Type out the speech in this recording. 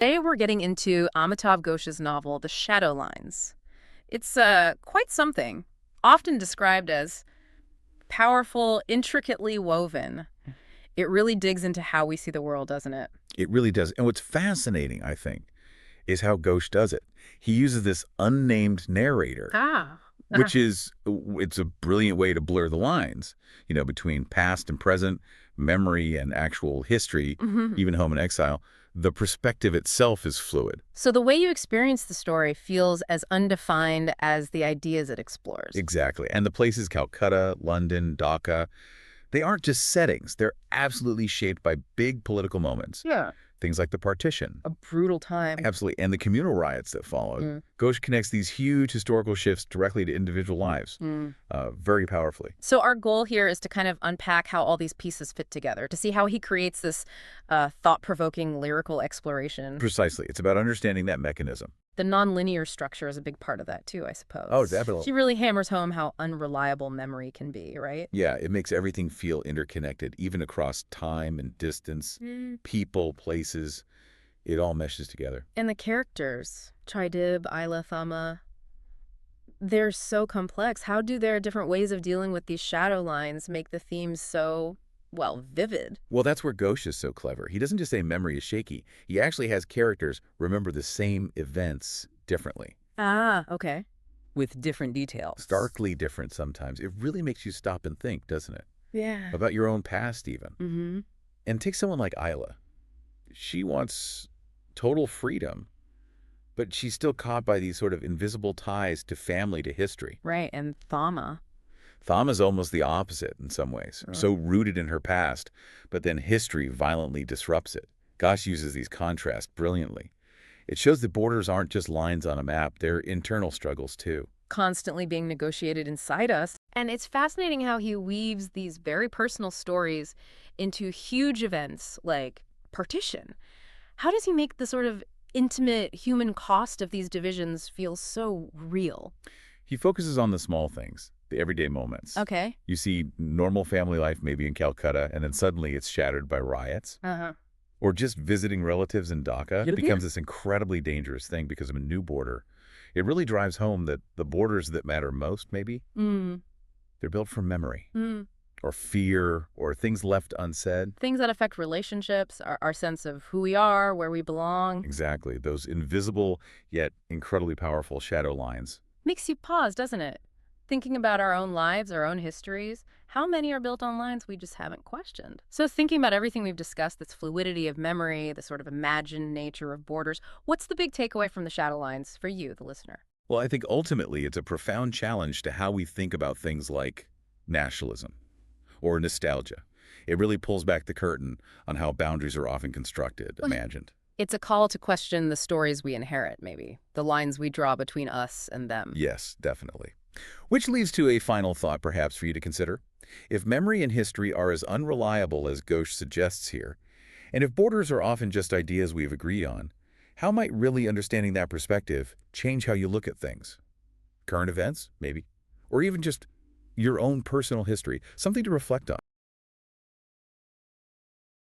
Today we're getting into Amitav Ghosh's novel, The Shadow Lines. It's quite something, often described as powerful, intricately woven. It really digs into how we see the world, doesn't it? It really does. And what's fascinating, I think, is how Ghosh does it. He uses this unnamed narrator, Ah. which is it's a brilliant way to blur the lines, between past and present, memory and actual history, Mhm. even home and exile. The perspective itself is fluid. So the way you experience the story feels as undefined as the ideas it explores. Exactly. And the places Calcutta, London, Dhaka, they aren't just settings. They're absolutely shaped by big political moments. Yeah. Things like the partition. A brutal time. Absolutely. And the communal riots that followed. Mm. Ghosh connects these huge historical shifts directly to individual lives, Mm. very powerfully. So our goal here is to kind of unpack how all these pieces fit together, to see how he creates this thought-provoking lyrical exploration. Precisely. It's about understanding that mechanism. The nonlinear structure is a big part of that too, I suppose. Oh, definitely. She really hammers home how unreliable memory can be, right? Yeah, it makes everything feel interconnected, even across time and distance, people, places. It all meshes together. And the characters, Tridib, Isla, Thama, they're so complex. How do their different ways of dealing with these shadow lines make the themes so, well, vivid? Well, that's where Ghosh is so clever. He doesn't just say memory is shaky. He actually has characters remember the same events differently. Ah, okay. With different details. Starkly different sometimes. It really makes you stop and think, doesn't it? Yeah. About your own past even. Mm-hmm. And take someone like Isla. She wants total freedom, but she's still caught by these sort of invisible ties to family, to history. Right, and Thama. Thama's almost the opposite in some ways, Right. so rooted in her past, but then history violently disrupts it. Gosh uses these contrasts brilliantly. It shows that borders aren't just lines on a map, they're internal struggles too. Constantly being negotiated inside us. And it's fascinating how he weaves these very personal stories into huge events like partition. How does he make the sort of intimate human cost of these divisions feel so real? He focuses on the small things, the everyday moments. Okay. You see normal family life maybe in Calcutta, and then suddenly it's shattered by riots. Uh-huh. Or just visiting relatives in Dhaka Yeah. becomes this incredibly dangerous thing because of a new border. It really drives home that the borders that matter most, maybe, Mm. they're built from memory Mm. or fear or things left unsaid. Things that affect relationships, our sense of who we are, where we belong. Exactly. Those invisible yet incredibly powerful shadow lines. Makes you pause, doesn't it? Thinking about our own lives, our own histories, how many are built on lines we just haven't questioned? So thinking about everything we've discussed, this fluidity of memory, the sort of imagined nature of borders, what's the big takeaway from the shadow lines for you, the listener? Well, I think ultimately it's a profound challenge to how we think about things like nationalism or nostalgia. It really pulls back the curtain on how boundaries are often constructed, imagined. It's a call to question the stories we inherit, maybe, the lines we draw between us and them. Yes, definitely. Which leads to a final thought perhaps for you to consider. If memory and history are as unreliable as Ghosh suggests here, and if borders are often just ideas we've agreed on, how might really understanding that perspective change how you look at things? Current events, maybe? Or even just your own personal history, something to reflect on.